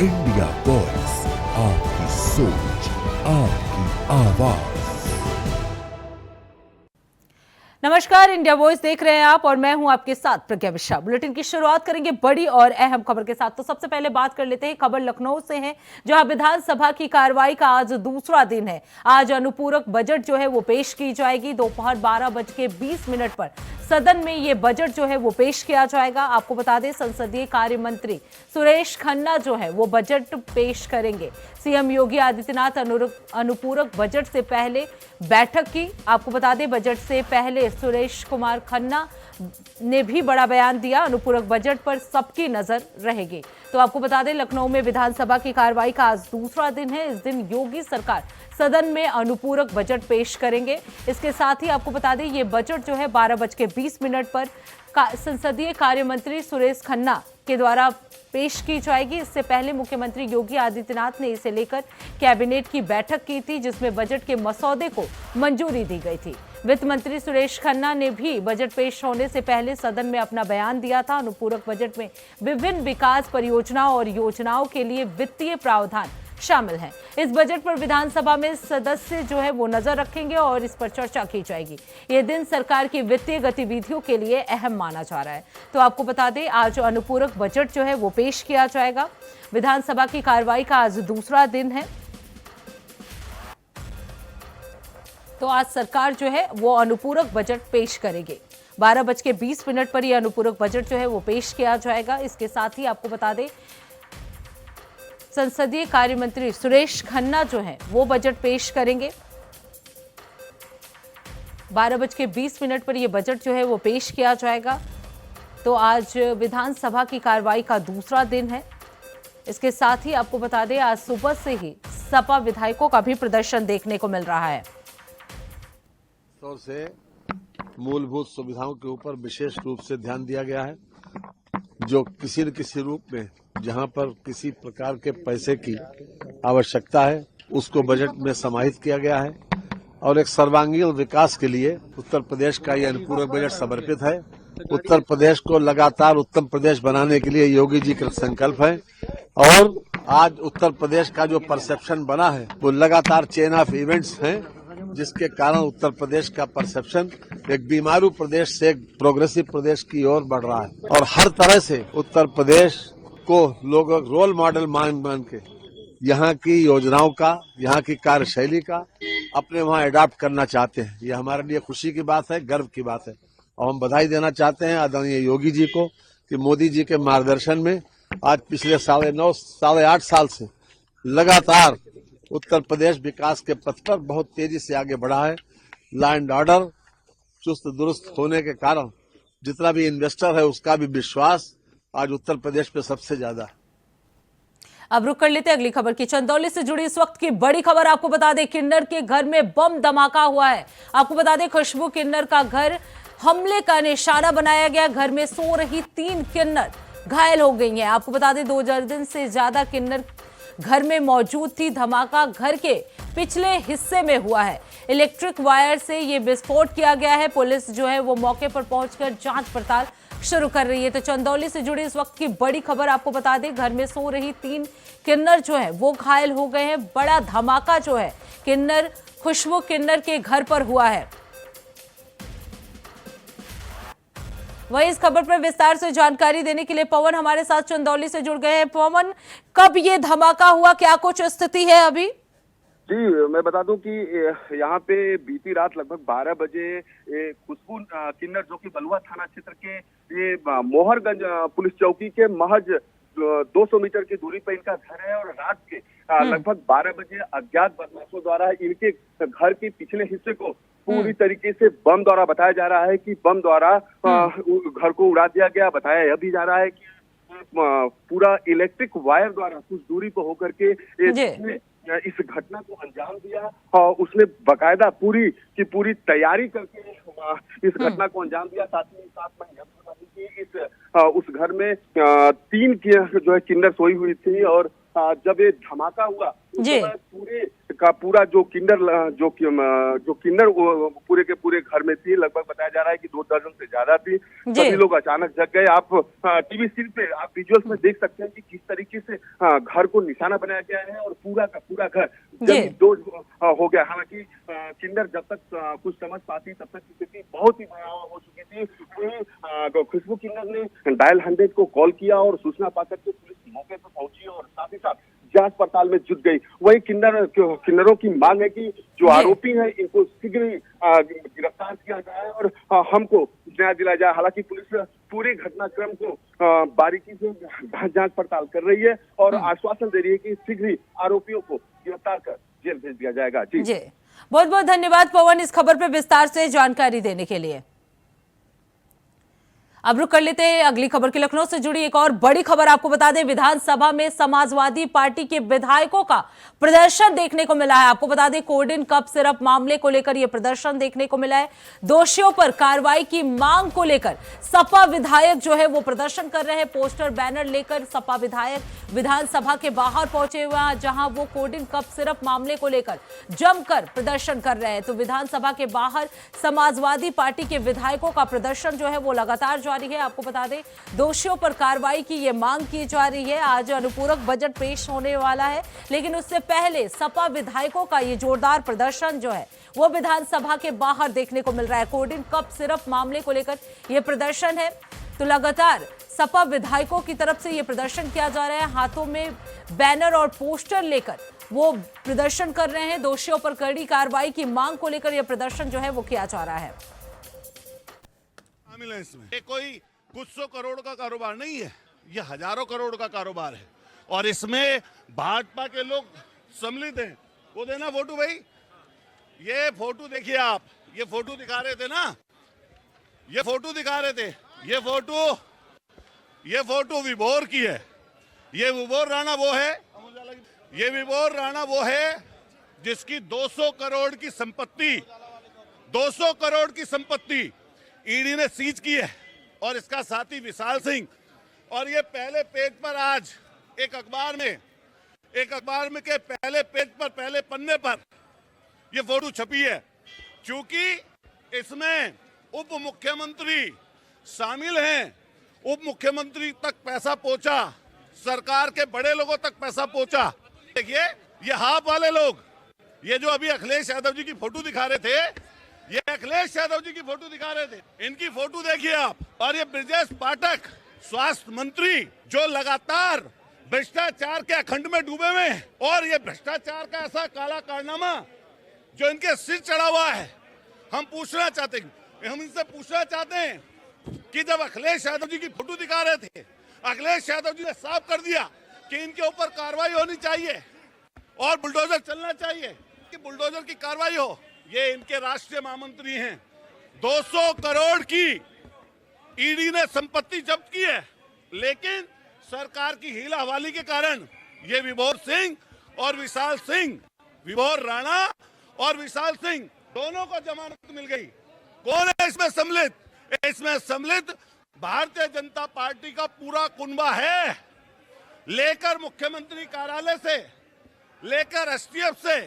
India voice, आपकी सोच, आपकी आवाज। नमस्कार, इंडिया वॉइस देख रहे हैं आप और मैं हूं आपके साथ प्रज्ञा मिश्रा। बुलेटिन की शुरुआत करेंगे बड़ी और अहम खबर के साथ। तो सबसे पहले बात कर लेते हैं, खबर लखनऊ से है, जहां विधानसभा की कार्रवाई का आज दूसरा दिन है। आज अनुपूरक बजट जो है वो पेश की जाएगी। दोपहर 12:20 पर सदन में ये बजट जो है वो पेश किया जाएगा। आपको बता दें, संसदीय कार्य मंत्री सुरेश खन्ना जो है वो बजट पेश करेंगे। सीएम योगी आदित्यनाथ अनुपूरक बजट से पहले बैठक की। आपको बता दें, बजट से पहले सुरेश कुमार खन्ना ने भी बड़ा बयान दिया। अनुपूरक बजट पर सबकी नजर रहेगी। तो आपको बता दें, लखनऊ में विधानसभा की कार्रवाई का आज दूसरा दिन है। इस दिन योगी सरकार सदन में अनुपूरक बजट पेश करेंगे। इसके साथ ही आपको बता दें, ये बजट जो है 12:20 पर संसदीय कार्य मंत्री सुरेश खन्ना के द्वारा पेश की जाएगी। इससे पहले मुख्यमंत्री योगी आदित्यनाथ ने इसे लेकर कैबिनेट की बैठक की थी, जिसमें बजट के मसौदे को मंजूरी दी गई थी। वित्त मंत्री सुरेश खन्ना ने भी बजट पेश होने से पहले सदन में अपना बयान दिया था। अनुपूरक बजट में विभिन्न विकास परियोजनाओं और योजनाओं के लिए वित्तीय प्रावधान शामिल हैं। इस बजट पर विधानसभा में सदस्य जो है वो नजर रखेंगे और इस पर चर्चा की जाएगी। ये दिन सरकार की वित्तीय गतिविधियों के लिए अहम माना जा रहा है। तो आपको बता दें, आज अनुपूरक बजट जो है वो पेश किया जाएगा। विधानसभा की कार्रवाई का आज दूसरा दिन है। तो आज सरकार जो है वो अनुपूरक बजट पेश करेगी। 12:20 पर यह अनुपूरक बजट जो है वो पेश किया जाएगा। इसके साथ ही आपको बता दें, संसदीय कार्य मंत्री सुरेश खन्ना जो है वो बजट पेश करेंगे। 12:20 पर यह बजट जो है वो पेश किया जाएगा। तो आज विधानसभा की कार्रवाई का दूसरा दिन है। इसके साथ ही आपको बता दें, आज सुबह से ही सपा विधायकों का भी प्रदर्शन देखने को मिल रहा है। तौर से मूलभूत सुविधाओं के ऊपर विशेष रूप से ध्यान दिया गया है, जो किसी न किसी रूप में जहां पर किसी प्रकार के पैसे की आवश्यकता है उसको बजट में समाहित किया गया है। और एक सर्वांगीण विकास के लिए उत्तर प्रदेश का यह अनुपूरक बजट समर्पित है। उत्तर प्रदेश को लगातार उत्तम प्रदेश बनाने के लिए योगी जी का संकल्प है। और आज उत्तर प्रदेश का जो परसेप्शन बना है वो लगातार चेन ऑफ इवेंट्स हैं, जिसके कारण उत्तर प्रदेश का परसेप्शन एक बीमारू प्रदेश से एक प्रोग्रेसिव प्रदेश की ओर बढ़ रहा है। और हर तरह से उत्तर प्रदेश को लोग रोल मॉडल मान के यहाँ की योजनाओं का, यहाँ की कार्यशैली का अपने वहाँ अडॉप्ट करना चाहते हैं। ये हमारे लिए खुशी की बात है, गर्व की बात है। और हम बधाई देना चाहते हैं आदरणीय योगी जी को कि मोदी जी के मार्गदर्शन में आज पिछले 7.5 साल से लगातार उत्तर प्रदेश विकास के पथ पर बहुत तेजी से आगे बढ़ा है। लॉ एंड ऑर्डर चुस्त दुरुस्त होने के कारण जितना भी इन्वेस्टर है उसका भी विश्वास आज उत्तर प्रदेश पे सबसे ज्यादा है। अब रुक कर लेते हैं अगली खबर की। चंदौली से जुड़ी इस वक्त की बड़ी खबर आपको बता दें, किन्नर के घर में बम धमाका हुआ है। आपको बता दें, खुशबू किन्नर का घर हमले का निशाना बनाया गया। घर में सो रही 3 किन्नर घायल हो गई हैं। आपको बता दें, 2 दर्जन से ज्यादा किन्नर घर में मौजूद थी। धमाका घर के पिछले हिस्से में हुआ है। इलेक्ट्रिक वायर से ये विस्फोट किया गया है। पुलिस जो है वो मौके पर पहुंचकर जांच पड़ताल शुरू कर रही है। तो चंदौली से जुड़ी इस वक्त की बड़ी खबर आपको बता दें, घर में सो रही 3 किन्नर जो है वो घायल हो गए हैं। बड़ा धमाका जो है किन्नर खुशबू किन्नर के घर पर हुआ है। वहीं इस खबर पर विस्तार से जानकारी देने के लिए पवन हमारे साथ चंदौली से जुड़ गए हैं। पवन, कब ये धमाका हुआ, क्या कुछ स्थिति है अभी? जी, मैं बता दूं कि यहाँ पे बीती रात लगभग 12 बजे खुशबू किन्नर, जो कि बलुआ थाना क्षेत्र के ये मोहरगंज पुलिस चौकी के महज 200 मीटर की दूरी पर इनका घर है। और रात के लगभग 12 बजे अज्ञात बदमाशों द्वारा इनके घर के पिछले हिस्से को पूरी तरीके से बम द्वारा बताया जा रहा है कि बम द्वारा घर को उड़ा दिया गया। बताया यह भी जा रहा है कि पूरा इलेक्ट्रिक वायर द्वारा कुछ दूरी पर होकर के इस घटना को अंजाम दिया। और उसने बकायदा पूरी की पूरी तैयारी करके इस घटना को अंजाम दिया। साथ ही साथ मैं यह बता दूं कि उस घर में 3 जो है किन्नर सोई हुई थी। और जब ये धमाका हुआ उस समय पूरे का पूरा जो किन्नर पूरे के पूरे घर में थी, लगभग बताया जा रहा है कि 2 दर्जन से ज्यादा थी। सभी लोग अचानक जग गए। आप टीवी स्क्रीन पे आप विजुअल्स में देख सकते हैं कि किस तरीके से घर को निशाना बनाया गया है और पूरा का पूरा घर जमींदोज हो गया। हालांकि किन्नर जब तक कुछ समझ पाती तब तक स्थिति बहुत ही भयावह हो चुकी थी। खुशबू किन्नर ने डायल 100 को कॉल किया और सूचना पाकर के पुलिस मौके पर पहुंची और साथ ही साथ जांच पड़ताल में जुट गई। वही किन्नरों की मांग है कि जो आरोपी हैं इनको शीघ्र गिरफ्तार किया जाए और हमको न्याय दिलाया जाए। हालांकि पुलिस पूरे घटनाक्रम को बारीकी से जांच पड़ताल कर रही है और आश्वासन दे रही है कि शीघ्र ही आरोपियों को गिरफ्तार कर जेल भेज दिया जाएगा। जी बहुत बहुत धन्यवाद पवन, इस खबर पर विस्तार से जानकारी देने के लिए। अब रुक कर लेते हैं अगली खबर की। लखनऊ से जुड़ी एक और बड़ी खबर आपको बता दें, विधानसभा में समाजवादी पार्टी के विधायकों का प्रदर्शन देखने को मिला है। आपको बता दें कोडिन कप सिरप मामले को लेकर यह प्रदर्शन देखने को मिला है। दोषियों पर कार्रवाई की मांग को लेकर सपा विधायक जो है वो प्रदर्शन कर रहे हैं। पोस्टर बैनर लेकर सपा विधायक विधानसभा के बाहर पहुंचे हुए हैं, जहां वो कोडिन कप सिरप मामले को लेकर जमकर प्रदर्शन कर रहे हैं। तो विधानसभा के बाहर समाजवादी पार्टी के विधायकों का प्रदर्शन जो है वो लगातार जारी है। आपको बता दें दोषियों पर कार्रवाई की ये मांग की जा रही है। आज अनुपूरक बजट पेश होने वाला है, लेकिन उससे पहले सपा विधायकों का ये जोरदार प्रदर्शन जो है वो विधानसभा के बाहर देखने को मिल रहा है। कोडिन कप सिरप मामले को लेकर यह प्रदर्शन है। तो लगातार सपा विधायकों की तरफ से यह प्रदर्शन किया जा रहा है। हाथों में बैनर और पोस्टर लेकर वो प्रदर्शन कर रहे हैं। दोषियों पर कड़ी कार्रवाई की मांग को लेकर यह प्रदर्शन जो है वो किया जा रहा है। शामिल है इसमें। ये कोई कुछ सौ करोड़ का कारोबार नहीं है, ये हजारों करोड़ का कारोबार है और इसमें भाजपा के लोग सम्मिलित हैं। वो देना फोटो भाई, ये फोटो देखिए आप, ये फोटो दिखा रहे थे ना, ये फोटो दिखा रहे थे, ये फोटो विभोर की है। ये विभोर राणा वो है, ये विभोर राणा वो है जिसकी 200 करोड़ की संपत्ति, 200 करोड़ की संपत्ति ईडी ने सीज की है और इसका साथी विशाल सिंह। और ये पहले पेज पर आज एक अखबार में के पहले पेज पर, पहले पन्ने पर ये फोटो छपी है। क्योंकि इसमें उप मुख्यमंत्री शामिल हैं, उप मुख्यमंत्री तक पैसा पहुंचा, सरकार के बड़े लोगों तक पैसा पहुंचा। देखिए ये हाफ वाले लोग, ये जो अभी अखिलेश यादव जी की फोटो दिखा रहे थे, ये अखिलेश यादव जी की फोटो दिखा रहे थे, इनकी फोटो देखिए आप। और ये ब्रजेश पाठक स्वास्थ्य मंत्री जो लगातार भ्रष्टाचार के अखंड में डूबे हुए हैं और ये भ्रष्टाचार का ऐसा काला कारनामा जो इनके सिर चढ़ा हुआ है। हम इनसे पूछना चाहते हैं कि जब अखिलेश यादव जी की फोटो दिखा रहे थे, अखिलेश यादव जी ने साफ कर दिया कि इनके ऊपर कार्रवाई होनी चाहिए और बुलडोजर चलना चाहिए कि बुलडोजर की कार्रवाई हो। ये इनके राष्ट्रीय महामंत्री हैं। 200 करोड़ की ईडी ने संपत्ति जब्त की है, लेकिन सरकार की हीला हवाली के कारण ये विभोर सिंह और विशाल सिंह, विभोर राणा और विशाल सिंह दोनों को जमानत मिल गई। कौन है इसमें सम्मिलित? इसमें सम्मिलित भारतीय जनता पार्टी का पूरा कुनबा है, लेकर मुख्यमंत्री कार्यालय से लेकर एसटीएफ से,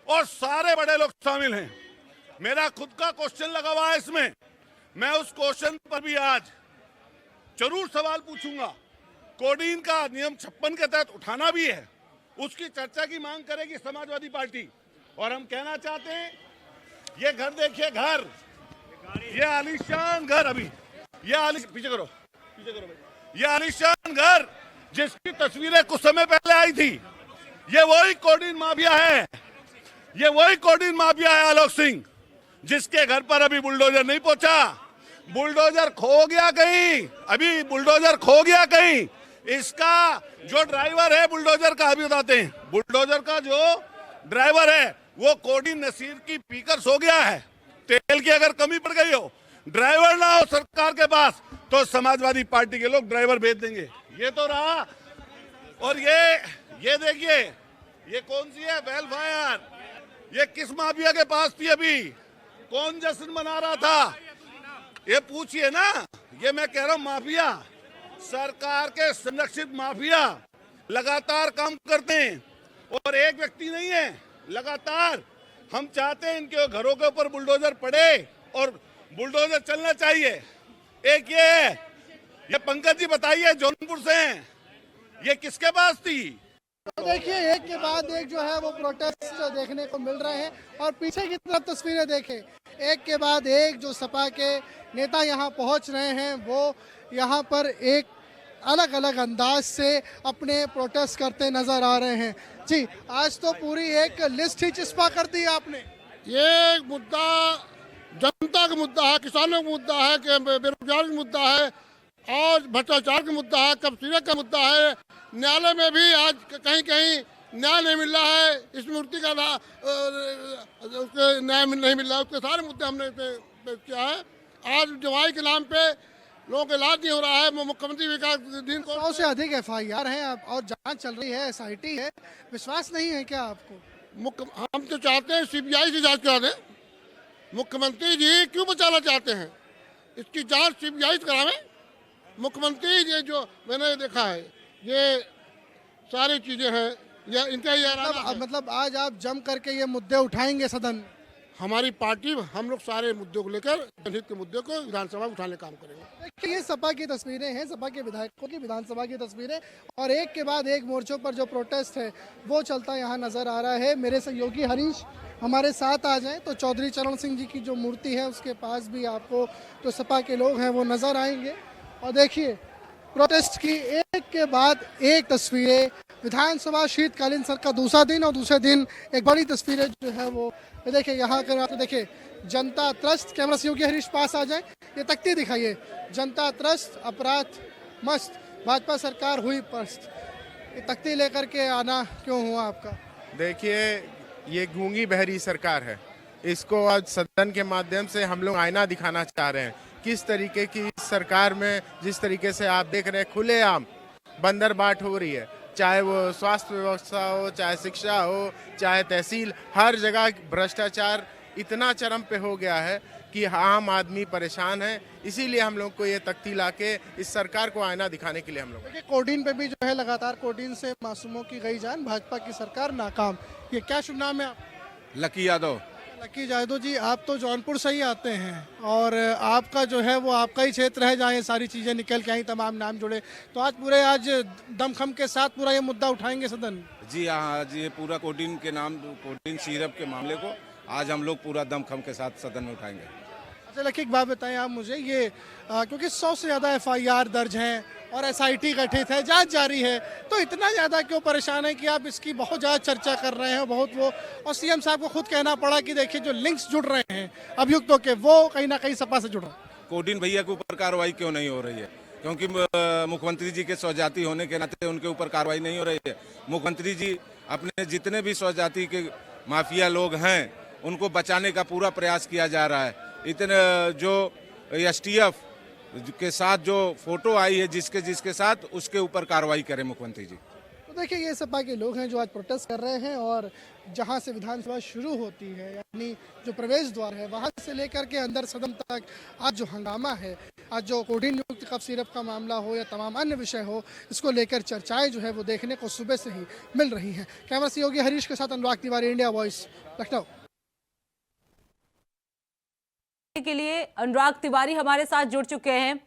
और सारे बड़े लोग शामिल हैं। मेरा खुद का क्वेश्चन लगा हुआ है इसमें, मैं उस क्वेश्चन पर भी आज जरूर सवाल पूछूंगा। कोडीन का नियम 56 के तहत उठाना भी है, उसकी चर्चा की मांग करेगी समाजवादी पार्टी। और हम कहना चाहते हैं, ये घर देखिए, घर, ये आलीशान घर, अभी ये पीछे करो भाई, ये आलीशान घर जिसकी तस्वीरें कुछ समय पहले आई थी, ये वही कोडीन माफिया है, ये वही कोडीन माफिया है आलोक सिंह, जिसके घर पर अभी बुलडोजर नहीं पहुंचा। बुलडोजर खो गया कहीं, अभी बुलडोजर खो गया कहीं। इसका जो ड्राइवर है बुलडोजर का, अभी बताते हैं, बुलडोजर का जो ड्राइवर है वो कोडीन नसीर की पीकर सो गया है। तेल की अगर कमी पड़ गई हो, ड्राइवर ना हो सरकार के पास, तो समाजवादी पार्टी के लोग ड्राइवर भेज देंगे। ये तो रहा। और ये देखिए, ये कौन सी है वेलफायर, ये किस माफिया के पास थी? अभी कौन जश्न मना रहा था? ये पूछिए ना। ये मैं कह रहा हूं, माफिया, सरकार के संरक्षित माफिया लगातार काम करते हैं और एक व्यक्ति नहीं है, लगातार हम चाहते हैं इनके घरों के ऊपर बुलडोजर पड़े और बुलडोजर चलना चाहिए। एक ये पंकज जी बताइए, जौनपुर से हैं, ये किसके पास थी? तो देखिए एक के बाद एक जो है वो प्रोटेस्ट देखने को मिल रहे हैं और पीछे की तरफ तस्वीरें देखें, एक के बाद एक जो सपा के नेता यहाँ पहुँच रहे हैं वो यहाँ पर एक अलग अलग अंदाज से अपने प्रोटेस्ट करते नजर आ रहे हैं। जी, आज तो पूरी एक लिस्ट ही चिस्पा कर दी आपने। ये मुद्दा जनता का मुद्दा है, किसानों का मुद्दा है, बेरोजगार का मुद्दा है और भ्रष्टाचार का मुद्दा है, कब्ज़ियत का मुद्दा है। न्यायालय में भी आज कहीं कहीं न्याय नहीं मिल रहा है, इस मूर्ति का उसके न्याय नहीं मिल रहा है। उसके सारे मुद्दे हमने पेश किया है। आज दवाई के नाम पे लोगों का इलाज नहीं हो रहा है। मुख्यमंत्री विकास दिन को 100 से अधिक FIR हैं और जांच चल रही है, SIT है, विश्वास नहीं है क्या आपको? हम तो चाहते हैं CBI से जांच करा दें। मुख्यमंत्री जी क्यों बचाना चाहते हैं? इसकी जांच CBI से करावें। मुख्यमंत्री ये जो मैंने देखा है, ये सारी चीजें हैं, या इनका ये मतलब आज आप जम करके ये मुद्दे उठाएंगे सदन? हमारी पार्टी, हम लोग सारे मुद्दों को लेकर जनहित के मुद्दे को विधानसभा में उठाने का काम करेंगे। देखिए ये सपा की तस्वीरें हैं, सपा के विधायकों की विधानसभा की तस्वीरें, और एक के बाद एक मोर्चों पर जो प्रोटेस्ट है वो चलता यहाँ नजर आ रहा है। मेरे सहयोगी हरीश हमारे साथ आ जाएं तो चौधरी चरण सिंह जी की जो मूर्ति है उसके पास भी आपको जो सपा के लोग हैं वो नजर आएंगे। और देखिए प्रोटेस्ट की एक के बाद एक तस्वीरें, विधानसभा शीतकालीन सत्र का दूसरा दिन और दूसरे दिन एक बड़ी तस्वीरें जो है वो देखिए यहाँ कर आप देखिए जनता त्रस्त। कैमरा सहयोगी हरीश पास आ जाए, ये तख्ती दिखाइए, जनता त्रस्त अपराध मस्त भाजपा सरकार हुई पस्त। ये तख्ती लेकर के आना क्यों हुआ आपका? देखिए ये गूंगी बहरी सरकार है, इसको आज सदन के माध्यम से हम लोग आईना दिखाना चाह रहे हैं। किस तरीके की सरकार में, जिस तरीके से आप देख रहे हैं खुलेआम बंदरबाट हो रही है, चाहे वो स्वास्थ्य व्यवस्था हो, चाहे शिक्षा हो, चाहे तहसील, हर जगह भ्रष्टाचार इतना चरम पे हो गया है कि आम आदमी परेशान है। इसीलिए हम लोग को ये तख्ती लाके इस सरकार को आईना दिखाने के लिए हम लोग। देखिए कोडीन पे भी जो है लगातार कोडीन से मासूमों की गई जान, भाजपा की सरकार नाकाम। ये क्या शुभ नाम है आप? लकी यादव। लकी यादव जी, आप तो जौनपुर से ही आते हैं और आपका जो है वो आपका ही क्षेत्र है जहाँ ये सारी चीज़ें निकल के आई, तमाम नाम जुड़े, तो आज दमखम के साथ पूरा ये मुद्दा उठाएंगे सदन? जी हाँ, आज ये पूरा कोडीन के नाम, कोडीन सिरप के मामले को आज हम लोग पूरा दमखम के साथ सदन में उठाएंगे। अच्छा लकी, एक बात बताएं आप मुझे, ये क्योंकि 100 से ज़्यादा FIR दर्ज हैं और SIT गठित है, जांच जारी है, तो इतना ज़्यादा क्यों परेशान है कि आप इसकी बहुत ज़्यादा चर्चा कर रहे हैं बहुत वो, और CM साहब को खुद कहना पड़ा कि देखिए जो लिंक्स जुड़ रहे हैं अभियुक्तों के वो कहीं ना कहीं सपा से जुड़ रहे हैं। कोडीन भैया के ऊपर कार्रवाई क्यों नहीं हो रही है? क्योंकि मुख्यमंत्री जी के स्वजाति होने के नाते उनके ऊपर कार्रवाई नहीं हो रही है। मुख्यमंत्री जी अपने जितने भी स्वजाति के माफिया लोग हैं उनको बचाने का पूरा प्रयास किया जा रहा है। इतने जो STF के साथ जो फोटो आई है जिसके साथ, उसके ऊपर कार्रवाई करें मुख्यमंत्री जी। तो देखिए ये सपा के लोग हैं जो आज प्रोटेस्ट कर रहे हैं और जहां से विधानसभा शुरू होती है यानी जो प्रवेश द्वार है वहां से लेकर के अंदर सदन तक आज जो हंगामा है, आज जो कोडीन युक्त कफ सिरप का मामला हो या तमाम अन्य विषय हो, इसको लेकर चर्चाएं जो है वो देखने को सुबह से ही मिल रही हैं। कैमरा सहयोगी हरीश के साथ अनुराग तिवारी, इंडिया वॉइस, लखनऊ। के लिए अनुराग तिवारी हमारे साथ जुड़ चुके हैं।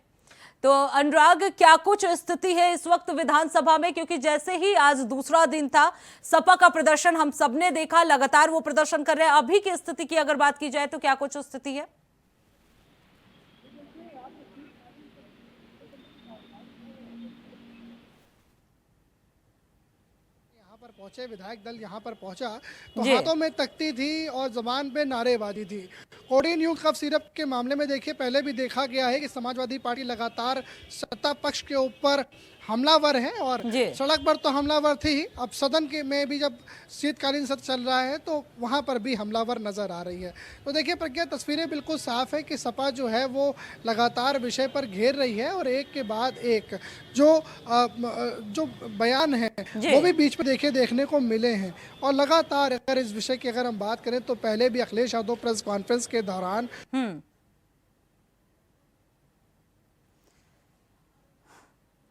तो अनुराग, क्या कुछ स्थिति है इस वक्त विधानसभा में, क्योंकि जैसे ही आज दूसरा दिन था सपा का प्रदर्शन हम सबने देखा, लगातार वो प्रदर्शन कर रहे हैं। अभी की स्थिति की अगर बात की जाए तो क्या कुछ स्थिति है? पहुंचे विधायक दल यहाँ पर पहुंचा तो हाथों में तख्ती थी और जबान पे नारेबाजी थी। कोडीन युक्त कफ सिरप के मामले में देखिए पहले भी देखा गया है कि समाजवादी पार्टी लगातार सत्ता पक्ष के ऊपर हमलावर है और सड़क पर तो हमलावर थी ही, अब सदन के में भी जब शीतकालीन सत्र चल रहा है तो वहां पर भी हमलावर नजर आ रही है। तो देखिए प्रज्ञा, तस्वीरें बिल्कुल साफ है कि सपा जो है वो लगातार विषय पर घेर रही है और एक के बाद एक जो बयान है वो भी बीच में देखने को मिले हैं। और लगातार अगर इस विषय की अगर हम बात करें तो पहले भी अखिलेश यादव प्रेस कॉन्फ्रेंस के दौरान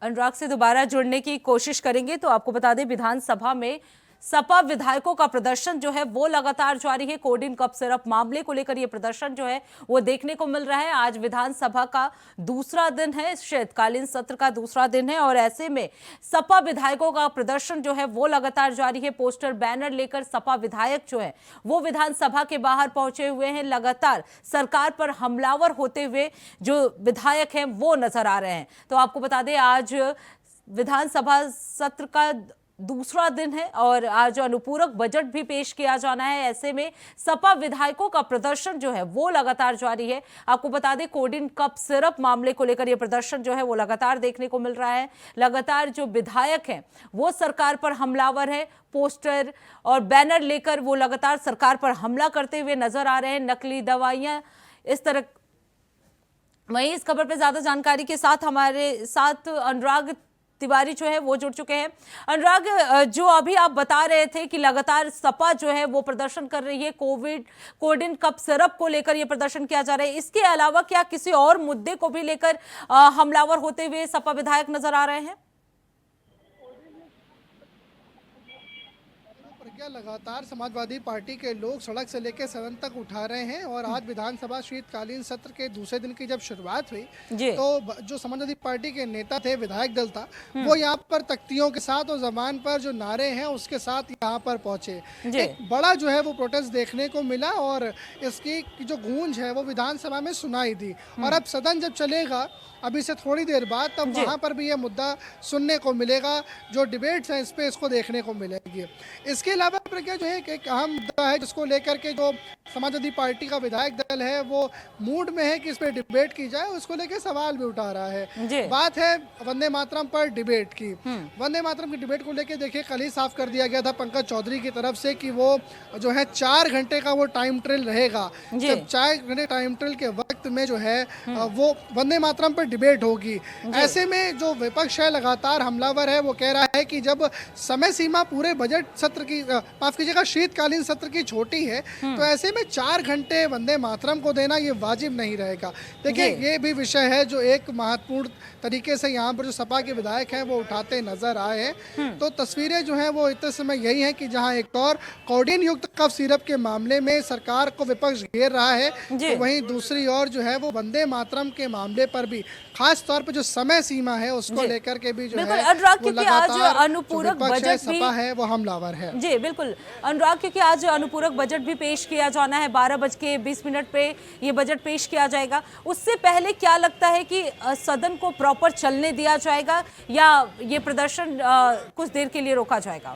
अनुराग से दोबारा जुड़ने की कोशिश करेंगे। तो आपको बता दें विधानसभा में सपा विधायकों का प्रदर्शन जो है वो लगातार जारी है। कोडिन कप सिरप मामले को लेकर ये प्रदर्शन जो है वो देखने को मिल रहा है। आज विधानसभा का दूसरा दिन है, शीतकालीन सत्र का दूसरा दिन है और ऐसे में सपा विधायकों का प्रदर्शन जो है वो लगातार जारी है। पोस्टर बैनर लेकर सपा विधायक जो है वो विधानसभा के बाहर पहुंचे हुए हैं। लगातार सरकार पर हमलावर होते हुए जो विधायक हैं वो नजर आ रहे हैं। तो आपको बता दें आज विधानसभा सत्र का दूसरा दिन है और आज अनुपूरक बजट भी पेश किया जाना है। ऐसे में सपा विधायकों का प्रदर्शन जो है वो लगातार जारी है। आपको बता दें कोडिन कप सिरप मामले को लेकर यह प्रदर्शन जो है वो लगातार देखने को मिल रहा है। लगातार जो विधायक हैं वो सरकार पर हमलावर है, पोस्टर और बैनर लेकर वो लगातार सरकार पर हमला करते हुए नजर आ रहे हैं। नकली दवाइयां इस तरह। वहीं इस खबर पर ज्यादा जानकारी के साथ हमारे साथ अनुराग तिवारी जो है वो जुड़ चुके हैं। अनुराग, जो अभी आप बता रहे थे कि लगातार सपा जो है वो प्रदर्शन कर रही है, कोडिन कप सिरप को लेकर ये प्रदर्शन किया जा रहा है, इसके अलावा क्या किसी और मुद्दे को भी लेकर हमलावर होते हुए सपा विधायक नजर आ रहे हैं? लगातार समाजवादी पार्टी के लोग सड़क से लेकर सदन तक उठा रहे हैं और आज विधानसभा शीतकालीन सत्र के दूसरे दिन की जब शुरुआत हुई तो जो समाजवादी पार्टी के नेता थे, विधायक दल था, वो यहाँ पर तख्तियों के साथ और जबान पर जो नारे हैं उसके साथ यहाँ पर पहुंचे। एक बड़ा जो है वो प्रोटेस्ट देखने को मिला और इसकी जो गूंज है वो विधानसभा में सुनाई दी। और अब सदन जब चलेगा अभी से थोड़ी देर बाद, तब वहाँ पर भी ये मुद्दा सुनने को मिलेगा। जो डिबेट्स हैं इस पे इसको देखने को मिलेगी। इसके अलावा प्रज्ञा जो है एक अहम मुद्दा है जिसको लेकर के जो समाजवादी पार्टी का विधायक दल है वो मूड में है कि इस पे डिबेट की जाए, उसको लेकर सवाल भी उठा रहा है। बात है वंदे मातरम पर डिबेट की। वंदे मातरम की डिबेट को लेकर देखिए कल ही साफ कर दिया गया था पंकज चौधरी की तरफ से कि वो जो है 4 घंटे का वो टाइम ट्रेल रहेगा। जब 4 घंटे टाइम ट्रेल के वक्त में जो है वो वंदे मातरम पर डिबेट होगी। ऐसे में जो विपक्ष है लगातार हमलावर है, वो कह रहा है कि जब समय सीमा पूरे बजट सत्र की, माफ कीजिएगा, शीतकालीन सत्र की छोटी है तो ऐसे में 4 घंटे वंदे मातरम को देना ये वाजिब नहीं रहेगा। देखिए ये भी विषय है जो एक महत्वपूर्ण तरीके से यहाँ पर जो सपा के विधायक हैं वो उठाते नजर आए हैं। तो तस्वीरें जो हैं वो इतने समय यही हैं कि जहाँ एक और कोडिन युक्त कफ सिरप के मामले में सरकार को विपक्ष घेर रहा है, तो वहीं दूसरी ओर जो है वो वंदे मातरम के मामले पर भी खास तौर पर जो समय सीमा है उसको लेकर के भी जो है वो लगातार अनुपूरक बजट सपा है वो हमलावर है। जी बिल्कुल अनुराग, क्योंकि आज अनुपूरक बजट भी पेश किया जाना है। 12:20 पे ये बजट पेश किया जाएगा। उससे पहले क्या लगता है कि सदन को प्रॉपर चलने दिया जाएगा या ये प्रदर्शन कुछ देर के लिए रोका जाएगा?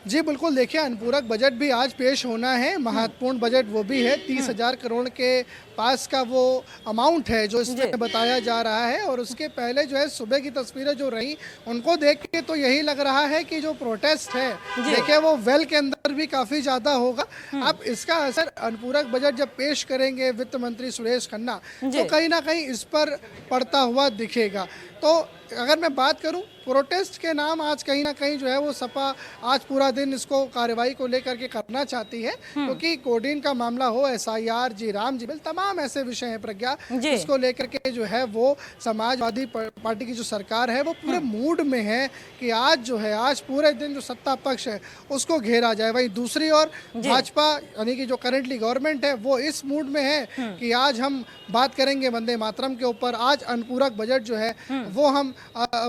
जी बिल्कुल, देखिए अनुपूरक बजट भी आज पेश होना है। महत्वपूर्ण बजट वो भी है। 30,000 करोड़ के पास का वो अमाउंट है जो इसमें बताया जा रहा है। और उसके पहले जो है सुबह की तस्वीरें जो रही उनको देख के तो यही लग रहा है कि जो प्रोटेस्ट है देखिए वो वेल के अंदर भी काफ़ी ज़्यादा होगा। अब इसका असर अनुपूरक बजट जब पेश करेंगे वित्त मंत्री सुरेश खन्ना तो कहीं ना कहीं इस पर पड़ता हुआ दिखेगा। तो अगर मैं बात करूं प्रोटेस्ट के नाम आज कहीं ना कहीं जो है वो सपा आज पूरा दिन इसको कार्रवाई को लेकर के करना चाहती है, क्योंकि कोडिन का मामला हो, SIR, जी राम जी बिल, तमाम ऐसे विषय हैं प्रज्ञा जिसको लेकर के जो है वो समाजवादी पार्टी की जो सरकार है वो पूरे मूड में है कि आज जो है आज पूरे दिन जो सत्ता पक्ष है उसको घेरा जाए। वहीं दूसरी ओर भाजपा यानी कि जो करेंटली गवर्नमेंट है वो इस मूड में है कि आज हम बात करेंगे वंदे मातरम के ऊपर। आज अनुपूरक बजट जो है वो हम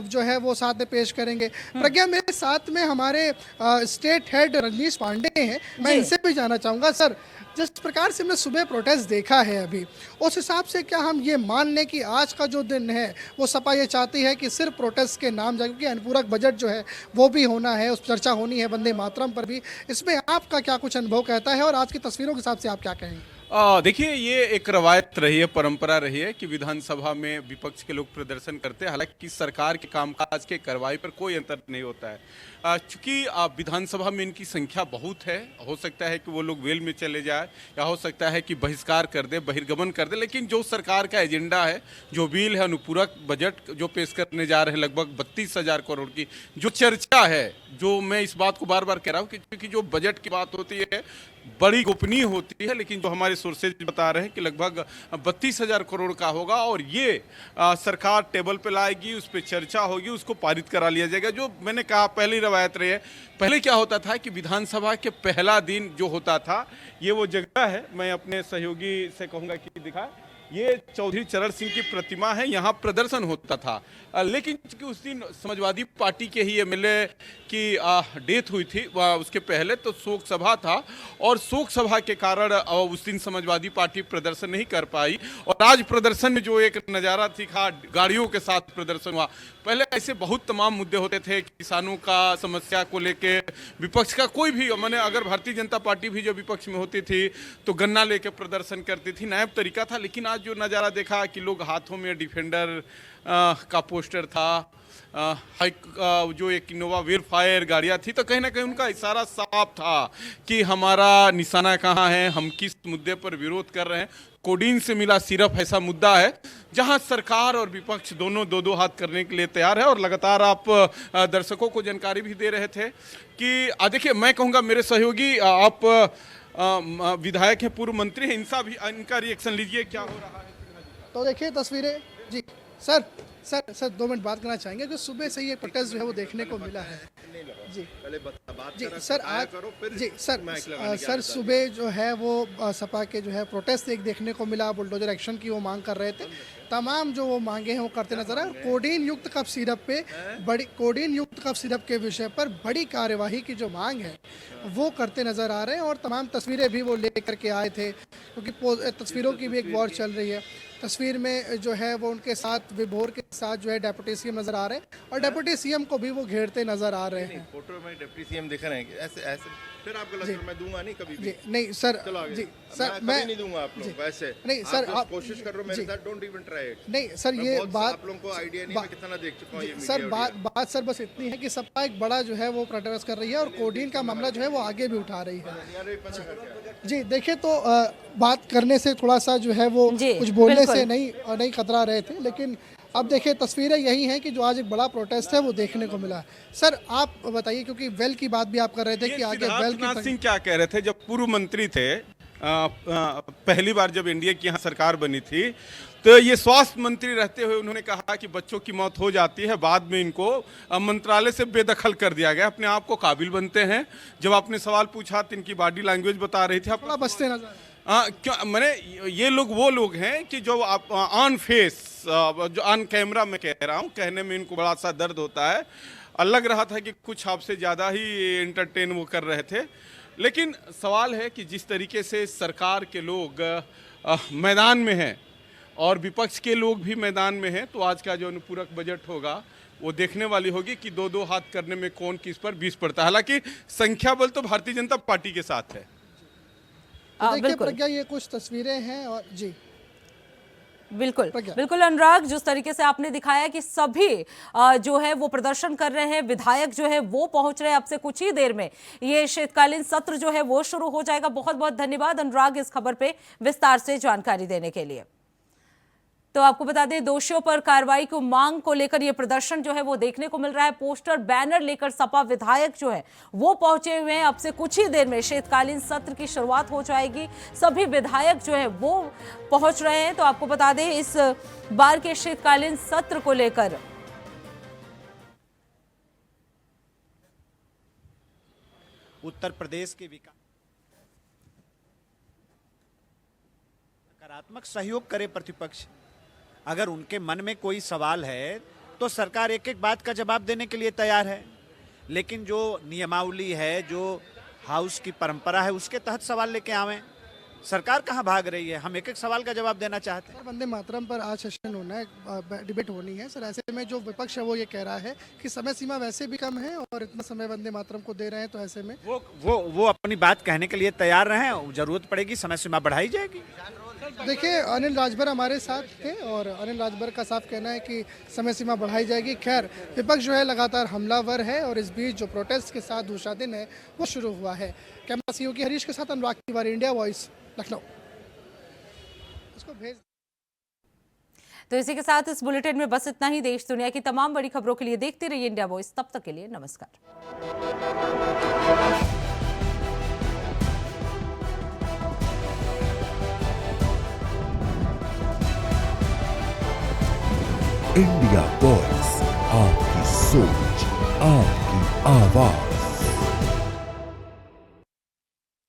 जो है वो साथ में पेश करेंगे। प्रज्ञा, मेरे साथ में हमारे स्टेट हेड रजनीश पांडे हैं। मैं इनसे भी जानना चाहूँगा, सर जिस प्रकार से हमने सुबह प्रोटेस्ट देखा है अभी, उस हिसाब से क्या हम ये मान लें कि आज का जो दिन है वो सपा ये चाहती है कि सिर्फ प्रोटेस्ट के नाम जाए, क्योंकि अनुपूरक बजट जो है वो भी होना है, उस चर्चा होनी है वंदे मातरम पर भी। इसमें आपका क्या कुछ अनुभव कहता है और आज की तस्वीरों के हिसाब से आप क्या कहेंगे? देखिए ये एक रवायत रही है, परंपरा रही है कि विधानसभा में विपक्ष के लोग प्रदर्शन करते हैं। हालांकि सरकार के कामकाज के कार्रवाई पर कोई अंतर नहीं होता है। चूंकि विधानसभा में इनकी संख्या बहुत है, हो सकता है कि वो लोग वेल में चले जाए या हो सकता है कि बहिष्कार कर दे, बहिर्गमन कर दे, लेकिन जो सरकार का एजेंडा है, जो बिल है अनुपूरक बजट जो पेश करने जा रहे हैं लगभग 32,000 करोड़ की जो चर्चा है, जो मैं इस बात को बार बार कह रहा हूँ कि क्योंकि जो बजट की बात होती है बड़ी गोपनीय होती है, लेकिन जो हमारे सोर्सेज बता रहे हैं कि लगभग 32,000 करोड़ का होगा और ये सरकार टेबल पे लाएगी, उस पर चर्चा होगी, उसको पारित करा लिया जाएगा। जो मैंने कहा पहली रवायत रही है, पहले क्या होता था कि विधानसभा के पहला दिन जो होता था, ये वो जगह है, मैं अपने सहयोगी से कहूँगा कि दिखाए, ये चौधरी चरण सिंह की प्रतिमा है, यहाँ प्रदर्शन होता था। लेकिन चूंकि उस दिन समाजवादी पार्टी के ही एमएलए की डेथ हुई थी, उसके पहले तो शोक सभा था और शोक सभा के कारण उस दिन समाजवादी पार्टी प्रदर्शन नहीं कर पाई। और आज प्रदर्शन में जो एक नज़ारा दिखा, गाड़ियों के साथ प्रदर्शन हुआ। पहले ऐसे बहुत तमाम मुद्दे होते थे, किसानों का समस्या को लेके विपक्ष का कोई भी, मैंने अगर भारतीय जनता पार्टी भी जो विपक्ष में होती थी तो गन्ना लेके प्रदर्शन करती थी, नायब तरीका था। लेकिन आज जो नज़ारा देखा कि लोग हाथों में डिफेंडर का पोस्टर था, जो एक इनोवा व्हील फायर गाड़ियाँ थी, तो कहीं ना कहीं उनका इशारा साफ था कि हमारा निशाना कहाँ है, हम किस मुद्दे पर विरोध कर रहे हैं। कोडीन से मिला सिर्फ ऐसा मुद्दा है जहां सरकार और विपक्ष दोनों दो हाथ करने के लिए तैयार है। और लगातार आप दर्शकों को जानकारी भी दे रहे थे कि देखिए, मैं कहूँगा मेरे सहयोगी, आप विधायक हैं, पूर्व मंत्री हैं, इनका रिएक्शन लीजिए, क्या हो रहा है। तो देखिए तस्वीरें जी। सर 2 मिनट बात करना चाहेंगे कि सुबह से ये प्रोटेस्ट जो है वो देखने को मिला है जी। जी सर, आज जी सर सुबह जो है वो सपा के जो है प्रोटेस्ट एक देखने को मिला, बुलडोजर एक्शन की वो मांग कर रहे थे। तमाम जो वो मांगे हैं वो करते नजर आए। कोडीन युक्त कफ सिरप के विषय पर बड़ी कार्यवाही की जो मांग है वो करते नजर आ रहे हैं। और तमाम तस्वीरें भी वो लेकर के आए थे, क्योंकि तस्वीरों की भी एक वॉर चल रही है। तस्वीर में जो है वो उनके साथ विभोर के साथ जो है डेप्यूटी सीएम नजर आ रहे हैं और डेप्यूटी सीएम को भी वो घेरते नजर आ रहे हैं। फोटो में डेप्यूटी सीएम दिख रहे हैं ऐसे फिर आप गलत, मैं दूंगा नहीं कभी भी। नहीं सर, जी सर, मैं नहीं दूंगा आप लोग वैसे। नहीं सर, आप कोशिश कर रहे हो मेरे साथ, डोंट इवन ट्राई इट। नहीं सर, ये बात आप लोगों को आइडिया नहीं, मैं कितना देख चुका हूं ये मीडिया। सर बात सर बस इतनी है कि सपा एक बड़ा जो है वो प्रोटेस्ट कर रही है और कोडीन का मामला जो है वो आगे भी उठा रही है। जी देखिए, तो बात करने से थोड़ा सा जो है वो कुछ बोलने से नहीं कतरा रहे थे, लेकिन अब देखिए तस्वीरें यही हैं कि जो आज एक बड़ा प्रोटेस्ट है वो देखने को मिला। सर आप बताइए, क्योंकि वेल की बात भी आप कर रहे थे कि आगे वेल की सिंह क्या कह रहे थे जब पूर्व मंत्री थे, पहली बार जब एनडीए की यहाँ सरकार बनी थी, तो ये स्वास्थ्य मंत्री रहते हुए उन्होंने कहा कि बच्चों की मौत हो जाती है, बाद में इनको मंत्रालय से बेदखल कर दिया गया, अपने आप को काबिल बनते हैं। जब आपने सवाल पूछा तो इनकी बॉडी लैंग्वेज बता रही थी, थोड़ा बचते नजर। क्यों मैंने ये लोग वो लोग हैं कि जो आप ऑन फेस, जो ऑन कैमरा मैं कह रहा हूँ, कहने में इनको बड़ा सा दर्द होता है। लग रहा था कि कुछ आपसे ज़्यादा ही एंटरटेन वो कर रहे थे। लेकिन सवाल है कि जिस तरीके से सरकार के लोग मैदान में हैं और विपक्ष के लोग भी मैदान में हैं, तो आज का जो अनुपूरक बजट होगा वो देखने वाली होगी कि दो हाथ करने में कौन किस पर 20 पड़ता है। हालांकि संख्या बल तो भारतीय जनता पार्टी के साथ है। देखिए प्रज्ञा, ये कुछ तस्वीरें हैं और जी बिल्कुल अनुराग, जिस तरीके से आपने दिखाया कि सभी जो है वो प्रदर्शन कर रहे हैं, विधायक जो है वो पहुंच रहे हैं। अब से कुछ ही देर में ये शीतकालीन सत्र जो है वो शुरू हो जाएगा। बहुत बहुत धन्यवाद अनुराग इस खबर पे विस्तार से जानकारी देने के लिए। तो आपको बता दें, दोषियों पर कार्रवाई की मांग को लेकर यह प्रदर्शन जो है वो देखने को मिल रहा है। पोस्टर बैनर लेकर सपा विधायक जो है वो पहुंचे हुए हैं। अब से कुछ ही देर में शीतकालीन सत्र की शुरुआत हो जाएगी। सभी विधायक जो है वो पहुंच रहे हैं। तो आपको बता दें, इस बार के शीतकालीन सत्र को लेकर उत्तर प्रदेश के विकास सकारात्मक सहयोग करे प्रतिपक्ष। अगर उनके मन में कोई सवाल है तो सरकार एक एक बात का जवाब देने के लिए तैयार है, लेकिन जो नियमावली है, जो हाउस की परंपरा है, उसके तहत सवाल लेके आवें। सरकार कहाँ भाग रही है? हम एक एक सवाल का जवाब देना चाहते हैं। वंदे मातरम पर आज सेशन होना है, डिबेट होनी है सर। ऐसे में जो विपक्ष है वो ये कह रहा है कि समय सीमा वैसे भी कम है और इतना समय वंदे मातरम को दे रहे हैं, तो ऐसे में वो अपनी बात कहने के लिए तैयार रहें। जरूरत पड़ेगी समय सीमा बढ़ाई जाएगी। देखिए, अनिल राजभर हमारे साथ थे और अनिल राजभर का साफ कहना है कि समय सीमा बढ़ाई जाएगी। खैर, विपक्ष जो है लगातार हमलावर है और इस बीच जो प्रोटेस्ट के साथ दूसरा दिन है वो शुरू हुआ है। कैमरा सहयोगी हरीश के साथ अनुराग तिवारी, इंडिया वॉइस, लखनऊ। इसको भेज। तो इसी के साथ इस बुलेटिन में बस इतना ही। देश दुनिया की तमाम बड़ी खबरों के लिए देखते रहिए इंडिया वॉइस। तब तक के लिए नमस्कार। इंडिया वॉइस, आपकी सोच, आपकी आवाज।